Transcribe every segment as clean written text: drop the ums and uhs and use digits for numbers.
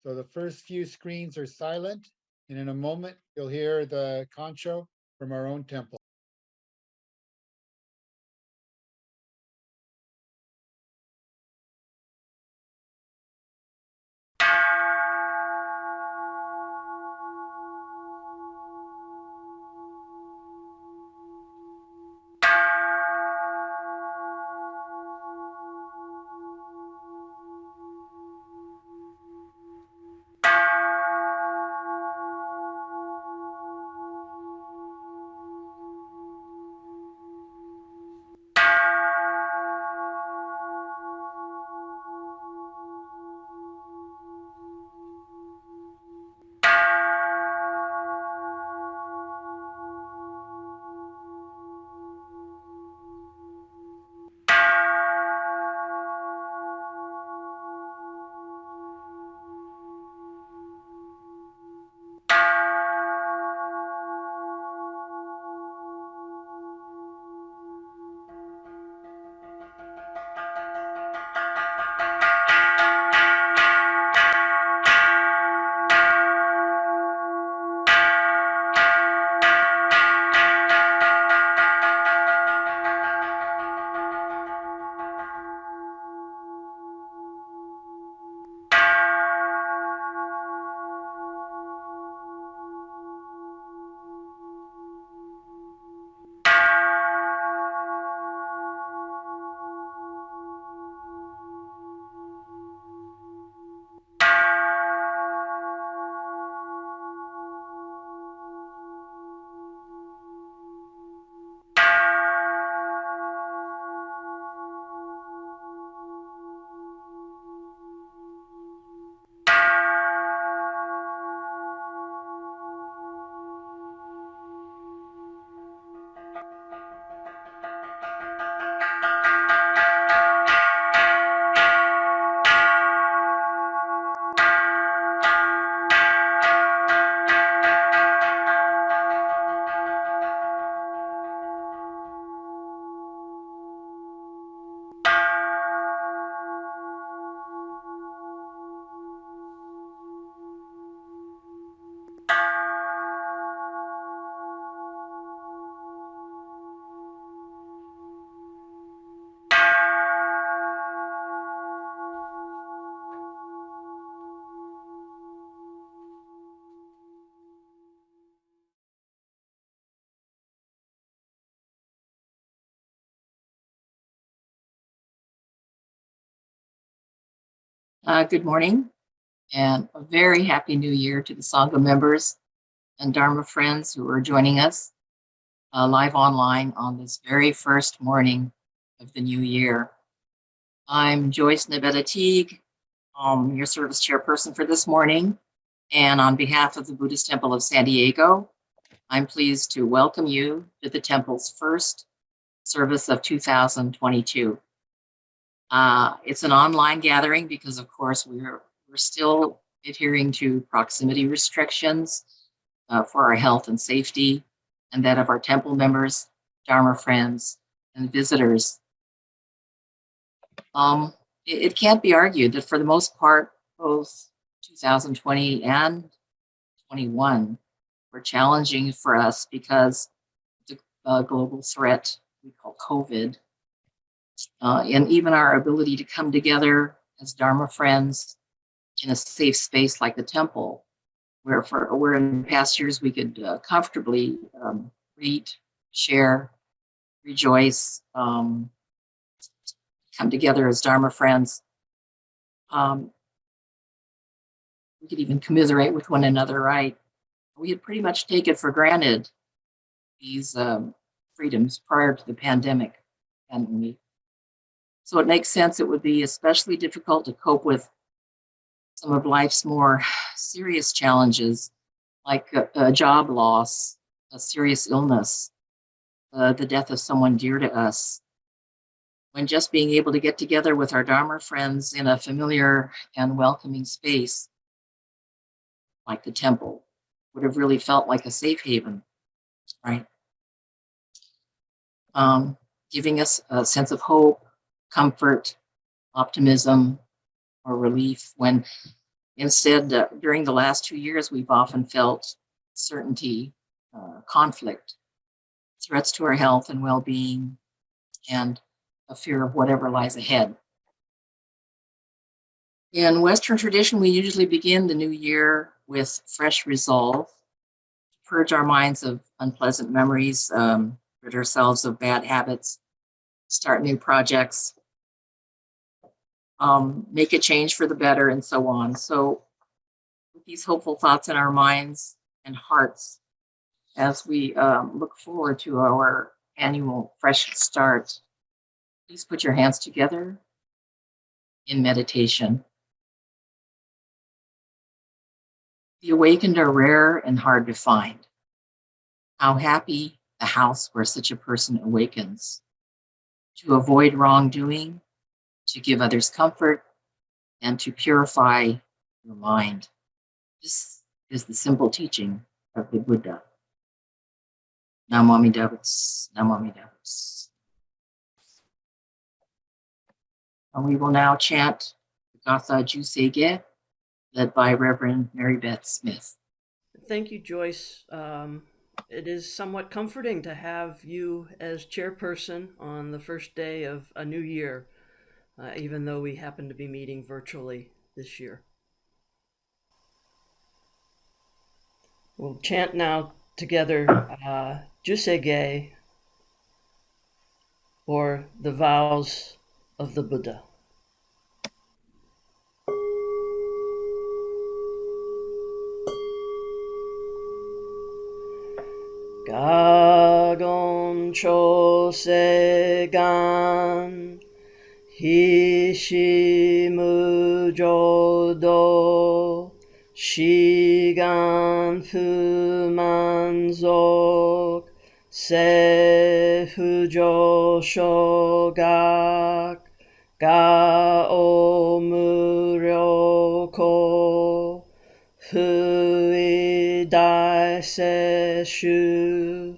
So the first few screens are silent, and in a moment, you'll hear the concho from our own temple. Good morning, and a very happy new year to the Sangha members and Dharma friends who are joining us live online on this very first morning of the new year. I'm Joyce Teague, your service chairperson for this morning, and on behalf of the Buddhist Temple of San Diego, I'm pleased to welcome you to the temple's first service of 2022. It's an online gathering because, of course, we're still adhering to proximity restrictions for our health and safety, and that of our temple members, Dharma friends, and visitors. It can't be argued that for the most part, both 2020 and 21 were challenging for us because of the global threat we call COVID. And even our ability to come together as Dharma friends in a safe space like the temple, where in past years we could comfortably read, share, rejoice, come together as Dharma friends. We could even commiserate with one another, right? We had pretty much taken for granted these freedoms prior to the pandemic, hadn't we? So it makes sense it would be especially difficult to cope with some of life's more serious challenges, like a job loss, a serious illness, the death of someone dear to us, when just being able to get together with our Dharma friends in a familiar and welcoming space, like the temple, would have really felt like a safe haven, right? Giving us a sense of hope, comfort, optimism, or relief when Instead, during the last 2 years, we've often felt uncertainty, conflict, threats to our health and well-being, and a fear of whatever lies ahead. In Western tradition, we usually begin the new year with fresh resolve to purge our minds of unpleasant memories, rid ourselves of bad habits, start new projects, make a change for the better, and so on. So with these hopeful thoughts in our minds and hearts, as we look forward to our annual fresh start, please put your hands together in meditation. The awakened are rare and hard to find. How happy the house where such a person awakens, to avoid wrongdoing, to give others comfort, and to purify your mind. This is the simple teaching of the Buddha. Namo Amida Butsu, Namo Amida Butsu. And we will now chant the Gatha Jusei-ge, led by Reverend Maribeth Smith. Thank you, Joyce. It is somewhat comforting to have you as chairperson on the first day of a new year, even though we happen to be meeting virtually this year. We'll chant now together Jusei-ge, or the vows of the Buddha. Gagon chose gan hishimu jodo shigan fumanzok sefujo shogak gao muryoko fui dai seshu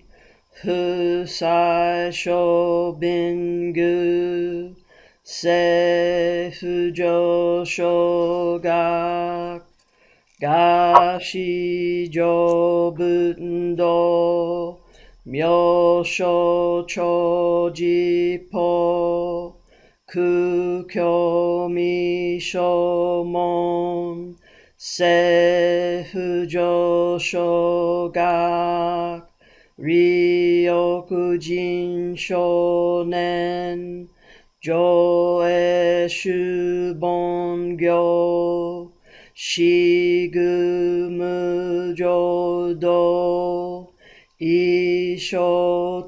fusai shobingu sefujo shogak gashi jobundo myosho chojipo kukyo mishomon sefujo shogak ryokujin shonen joe shubongyo shigumu jodo isho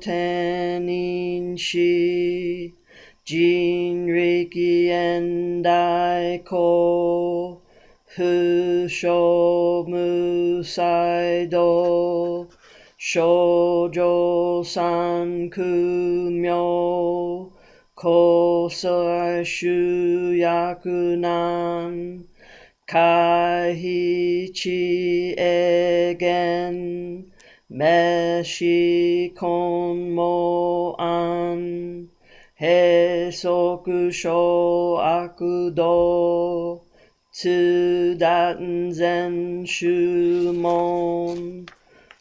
tenin shi jinriki endai ko fusho musaido shoujo sankumyo kosai shuyakunan kaihichi egen meshi konmo an hesoku sho akudo tsudaten zen shumon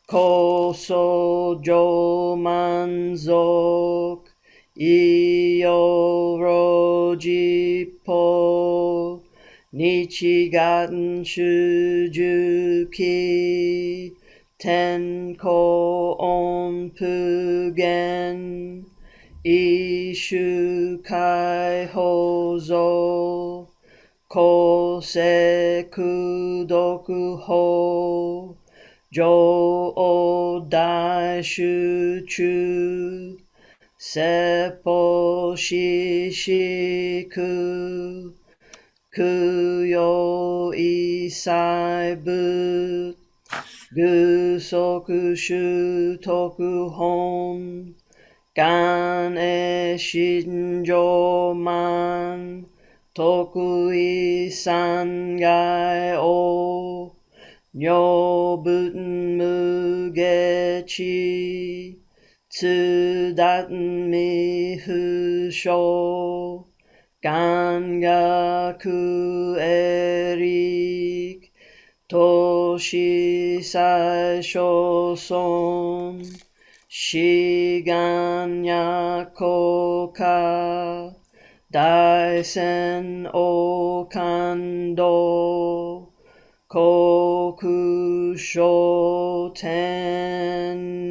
koso jo manzok iyo rojipo nichigaten shujuki tenko onpugen ishu kai hozo kose kudoku ho jo o dai shuchu seppo shishiku kuyo isai but gusoku shutoku hon gan e shinjo man tokui sangai o nyobuten mugechi tsudaten mi fusho gangaku eri Toshi sai shoson Shiganya koka Daisen o kando Kokusho tenin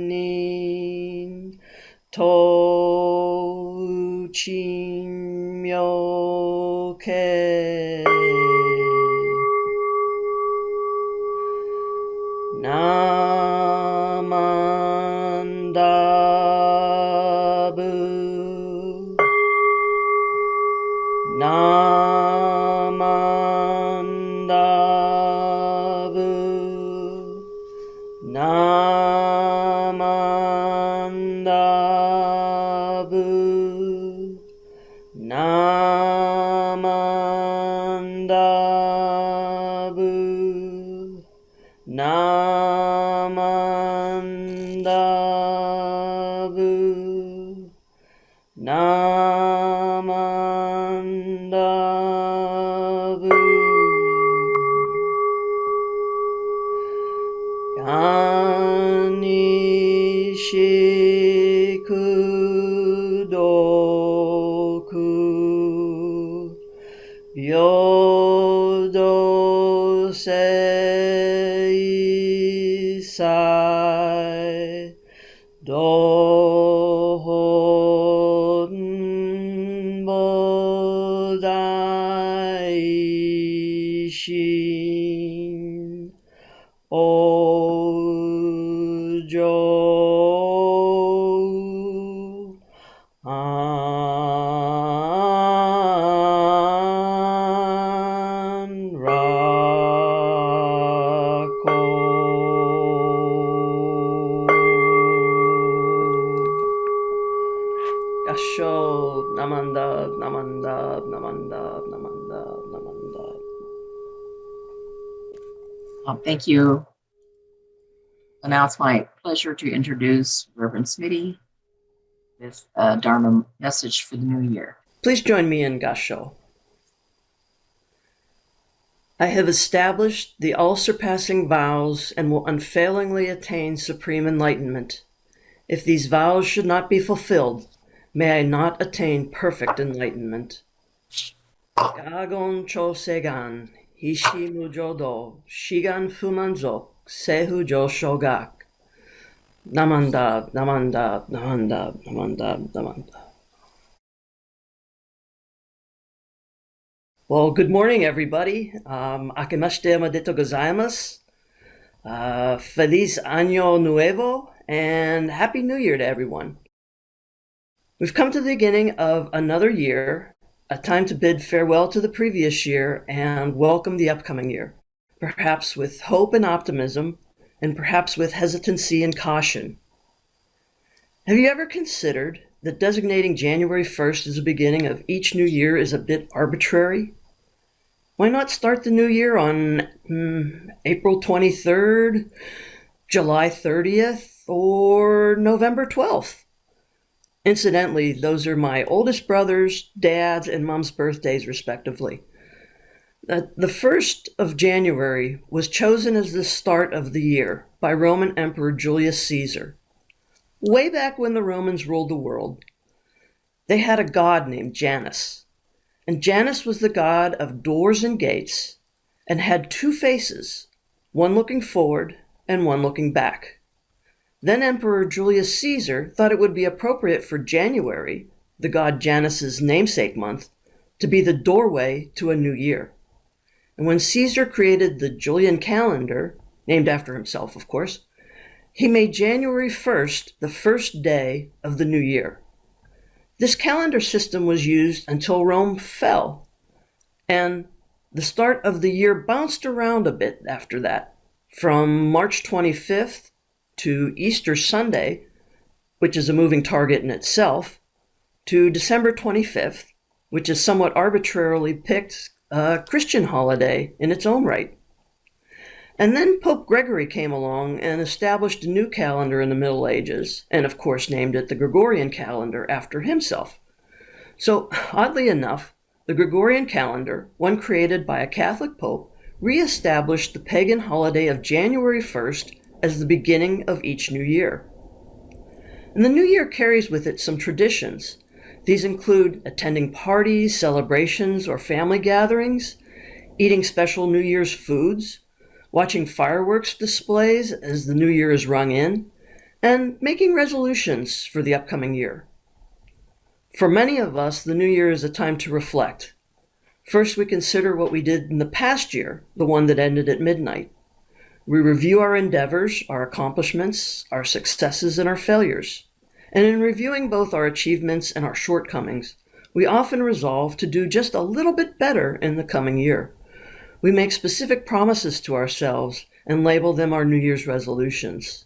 To uchimyoke Namandabu Namandabu Namandabu Namandabu Namandabu Namandabu Yani Shikudoku Yodo Seisai Dohon Bodaishin Ojo An Gasho Namanda Namanda Namanda Namanda Namanda. Thank you. And now it's my pleasure to introduce Reverend Smitty with a Dharma message for the new year. Please join me in Gasho. I have established the all-surpassing vows and will unfailingly attain supreme enlightenment. If these vows should not be fulfilled, may I not attain perfect enlightenment. Gagon chosegan, hishi mujodo, shigan fumanzo, sehu jo shogak. Namanda, namanda, namanda, namanda, namanda. Well, good morning, everybody. Akimashite omedetou gozaimasu. Feliz Año Nuevo, and Happy New Year to everyone. We've come to the beginning of another year, a time to bid farewell to the previous year and welcome the upcoming year, perhaps with hope and optimism, and perhaps with hesitancy and caution. Have you ever considered that designating January 1st as the beginning of each new year is a bit arbitrary? Why not start the new year on April 23rd, July 30th, or November 12th? Incidentally, those are my oldest brother's, dad's, and mom's birthdays, respectively. The 1st of January was chosen as the start of the year by Roman Emperor Julius Caesar. Way back when the Romans ruled the world, they had a god named Janus. And Janus was the god of doors and gates and had two faces, one looking forward and one looking back. Then Emperor Julius Caesar thought it would be appropriate for January, the god Janus's namesake month, to be the doorway to a new year. And when Caesar created the Julian calendar, named after himself, of course, he made January 1st the first day of the new year. This calendar system was used until Rome fell, and the start of the year bounced around a bit after that, from March 25th to Easter Sunday, which is a moving target in itself, to December 25th, which is somewhat arbitrarily picked a Christian holiday in its own right. And then Pope Gregory came along and established a new calendar in the Middle Ages, and of course named it the Gregorian calendar after himself. So, oddly enough, the Gregorian calendar, one created by a Catholic pope, re-established the pagan holiday of January 1st as the beginning of each new year. And the new year carries with it some traditions. These include attending parties, celebrations, or family gatherings, eating special New Year's foods, watching fireworks displays as the new year is rung in, and making resolutions for the upcoming year. For many of us, the new year is a time to reflect. First, we consider what we did in the past year, the one that ended at midnight. We review our endeavors, our accomplishments, our successes, and our failures. And in reviewing both our achievements and our shortcomings, we often resolve to do just a little bit better in the coming year. We make specific promises to ourselves and label them our New Year's resolutions.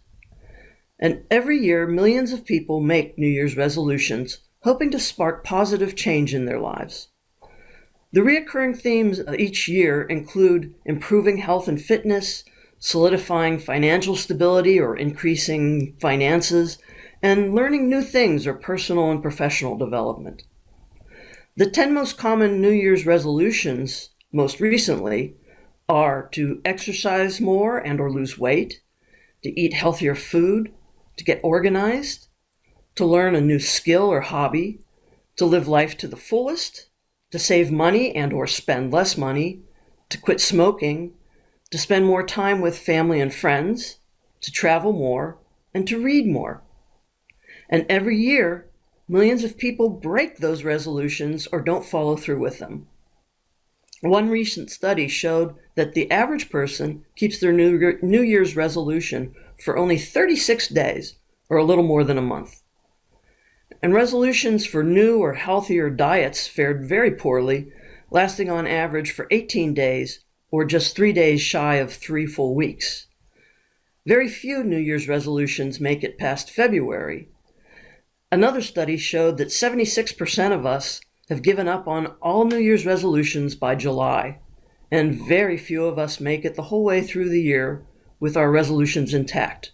And every year, millions of people make New Year's resolutions, hoping to spark positive change in their lives. The recurring themes of each year include improving health and fitness, solidifying financial stability or increasing finances, and learning new things or personal and professional development. The 10 most common New Year's resolutions, most recently, are to exercise more and or lose weight, to eat healthier food, to get organized, to learn a new skill or hobby, to live life to the fullest, to save money and or spend less money, to quit smoking, to spend more time with family and friends, to travel more, and to read more. And every year, millions of people break those resolutions or don't follow through with them. One recent study showed that the average person keeps their New Year's resolution for only 36 days, or a little more than a month. And resolutions for new or healthier diets fared very poorly, lasting on average for 18 days, or just 3 days shy of 3 full weeks. Very few New Year's resolutions make it past February. Another study showed that 76% of us have given up on all New Year's resolutions by July, and very few of us make it the whole way through the year with our resolutions intact.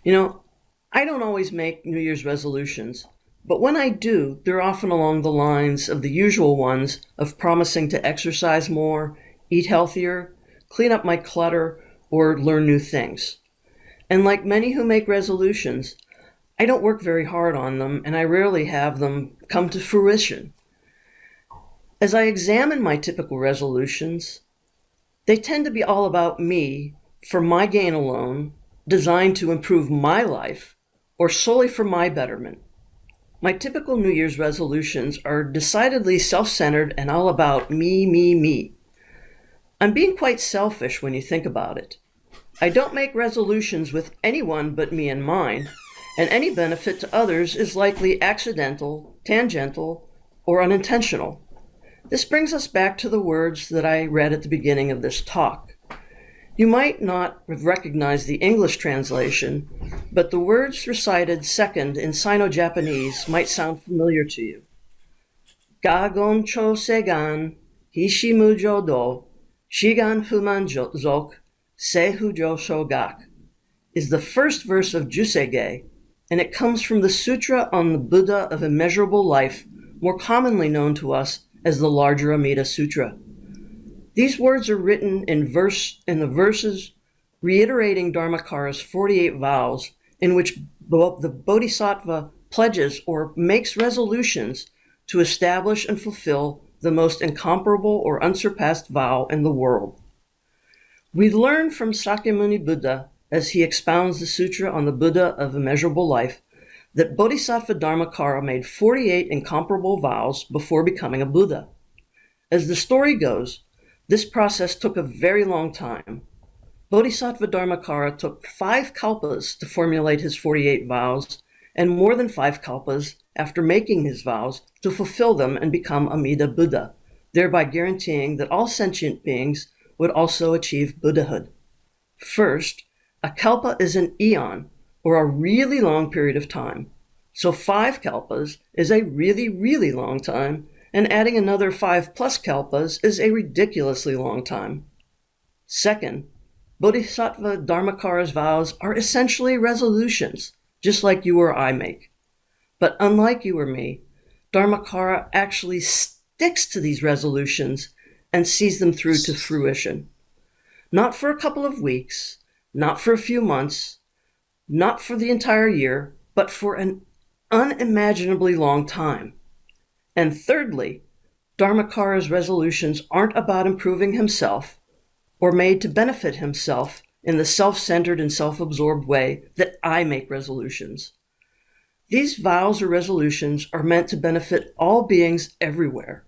You know, I don't always make New Year's resolutions, but when I do, they're often along the lines of the usual ones of promising to exercise more, eat healthier, clean up my clutter, or learn new things. And like many who make resolutions, I don't work very hard on them, and I rarely have them come to fruition. As I examine my typical resolutions, they tend to be all about me, for my gain alone, designed to improve my life, or solely for my betterment. My typical New Year's resolutions are decidedly self-centered and all about me, me, me. I'm being quite selfish when you think about it. I don't make resolutions with anyone but me in mind, and any benefit to others is likely accidental, tangential, or unintentional. This brings us back to the words that I read at the beginning of this talk. You might not recognize the English translation, but the words recited second in Sino-Japanese might sound familiar to you. Gagon cho segan, hishimujo do, shigan fuman zok, sehujo shogak, is the first verse of Jusei, and it comes from the Sutra on the Buddha of Immeasurable Life, more commonly known to us as the Larger Amida Sutra. These words are written in the verses reiterating Dharmakara's 48 vows, in which the Bodhisattva pledges or makes resolutions to establish and fulfill the most incomparable or unsurpassed vow in the world. We learn from Sakyamuni Buddha, as he expounds the Sutra on the Buddha of Immeasurable Life, that Bodhisattva Dharmakara made 48 incomparable vows before becoming a Buddha. As the story goes, this process took a very long time. Bodhisattva Dharmakara took 5 kalpas to formulate his 48 vows, and more than 5 kalpas after making his vows to fulfill them and become Amida Buddha, thereby guaranteeing that all sentient beings would also achieve Buddhahood. First, a kalpa is an eon, or a really long period of time. So 5 kalpas is a really, really long time, and adding another 5 plus kalpas is a ridiculously long time. Second, Bodhisattva Dharmakara's vows are essentially resolutions, just like you or I make. But unlike you or me, Dharmakara actually sticks to these resolutions and sees them through to fruition. Not for a couple of weeks, not for a few months, not for the entire year, but for an unimaginably long time. And thirdly, Dharmakara's resolutions aren't about improving himself or made to benefit himself in the self-centered and self-absorbed way that I make resolutions. These vows or resolutions are meant to benefit all beings everywhere.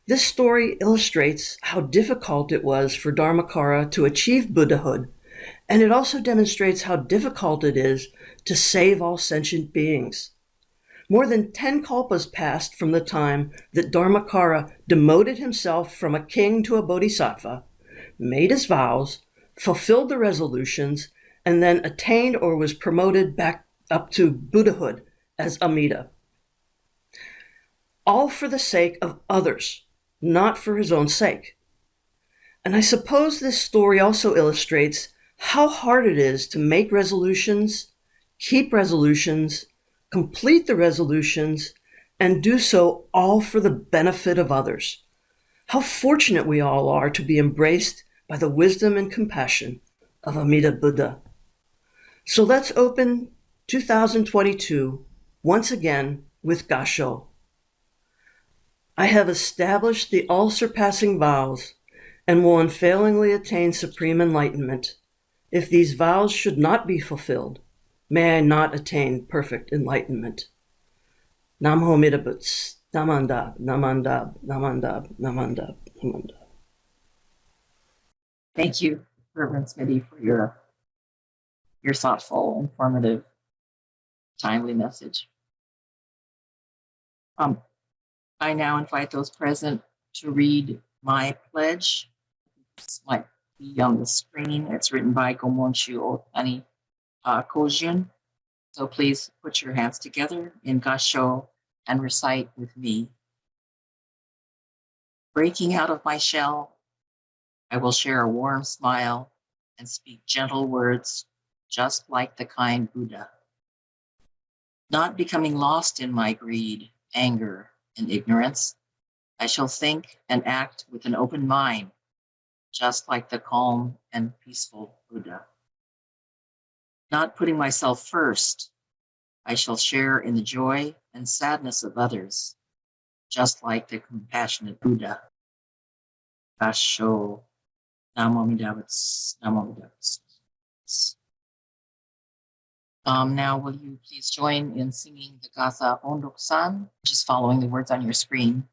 This story illustrates how difficult it was for Dharmakara to achieve Buddhahood, and it also demonstrates how difficult it is to save all sentient beings. More than 10 kalpas passed from the time that Dharmakara demoted himself from a king to a bodhisattva, made his vows, fulfilled the resolutions, and then attained or was promoted back up to Buddhahood as Amida. All for the sake of others, not for his own sake. And I suppose this story also illustrates how hard it is to make resolutions, keep resolutions, complete the resolutions, and do so all for the benefit of others. How fortunate we all are to be embraced by the wisdom and compassion of Amida Buddha. So let's open 2022 once again with Gasho. I have established the all-surpassing vows and will unfailingly attain supreme enlightenment. If these vows should not be fulfilled, may I not attain perfect enlightenment. Namho Midabuts, Namandab, Namandab, Namandab, Namandab, Namandab. Thank you, Reverend Smitty, for your thoughtful, informative, timely message. I now invite those present to read my pledge. This might be on the screen. It's written by Gomonshu Otani Kojun. So please put your hands together in Gasho and recite with me. Breaking out of my shell, I will share a warm smile and speak gentle words, just like the kind Buddha. Not becoming lost in my greed, anger, and ignorance, I shall think and act with an open mind, just like the calm and peaceful Buddha. Not putting myself first, I shall share in the joy and sadness of others, just like the compassionate Buddha. Gasho, Namo Amidabutsu, Namo Amidabutsu. Now, will you please join in singing the Gatha Ondok-san, just following the words on your screen.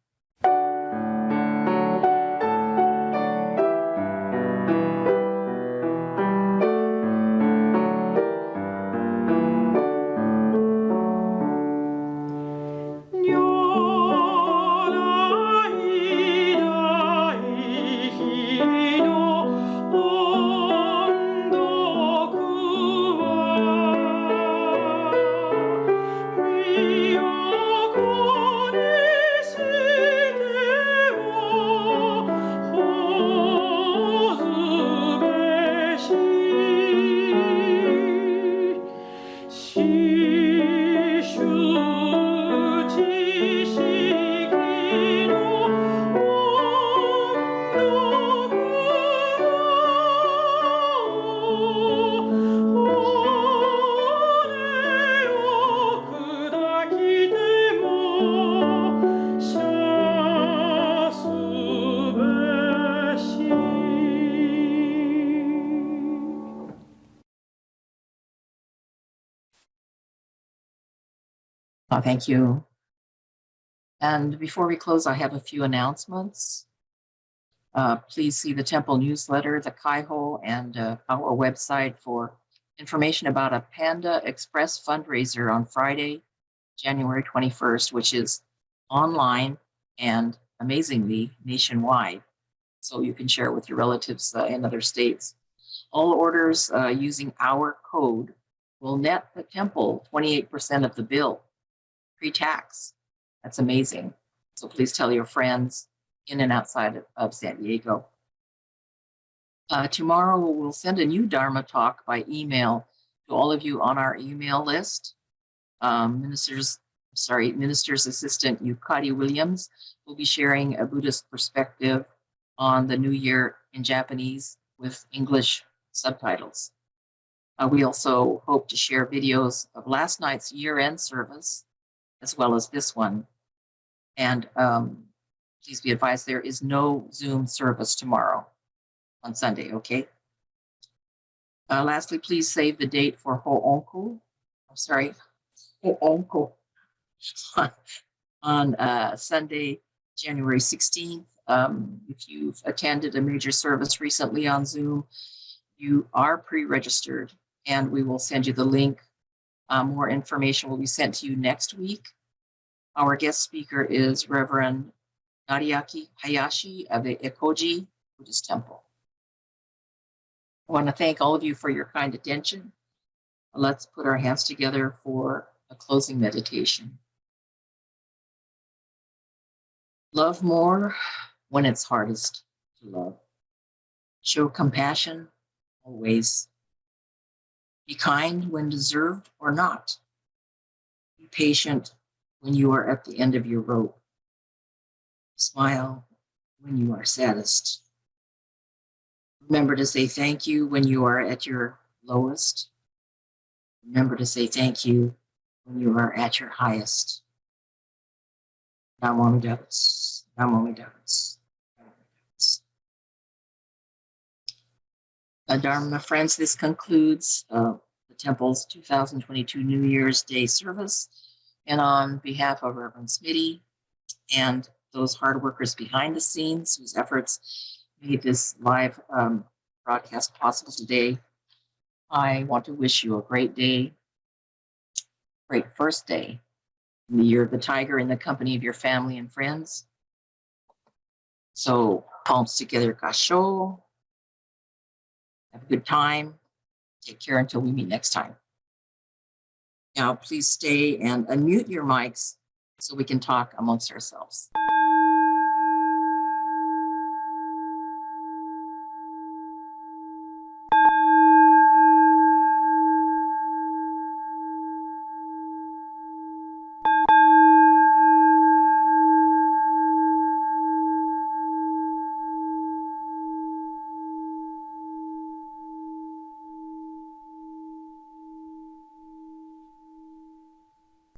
Thank you. And before we close, I have a few announcements. Please see the temple newsletter, the Kaiho, and our website for information about a Panda Express fundraiser on Friday, January 21st, which is online and amazingly nationwide. So you can share it with your relatives in other states. All orders using our code will net the temple 28% of the bill, pre-tax. That's amazing. So please tell your friends in and outside of San Diego. Tomorrow we'll send a new Dharma talk by email to all of you on our email list. Minister's Assistant Yukari Williams will be sharing a Buddhist perspective on the New Year in Japanese with English subtitles. We also hope to share videos of last night's year-end service, as well as this one. And please be advised, there is no Zoom service tomorrow on Sunday, okay? Lastly, please save the date for Ho'onku. I'm sorry, Ho'onku on Sunday, January 16th. If you've attended a major service recently on Zoom, you are pre-registered, and we will send you the link. More information will be sent to you next week. Our guest speaker is Reverend Nariaki Hayashi of the Ekoji Buddhist Temple. I want to thank all of you for your kind attention. Let's put our hands together for a closing meditation. Love more when it's hardest to love. Show compassion always. Be kind when deserved or not. Be patient when you are at the end of your rope. Smile when you are saddest. Remember to say thank you when you are at your lowest. Remember to say thank you when you are at your highest. Namo Amida Butsu. Namo Amida Butsu. Dharma friends, this concludes the Temple's 2022 New Year's Day service. And on behalf of Reverend Smitty and those hard workers behind the scenes whose efforts made this live broadcast possible today, I want to wish you a great day, great first day in the year of the tiger in the company of your family and friends. So palms together, gasho. Have a good time. Take care until we meet next time. Now, please stay and unmute your mics so we can talk amongst ourselves.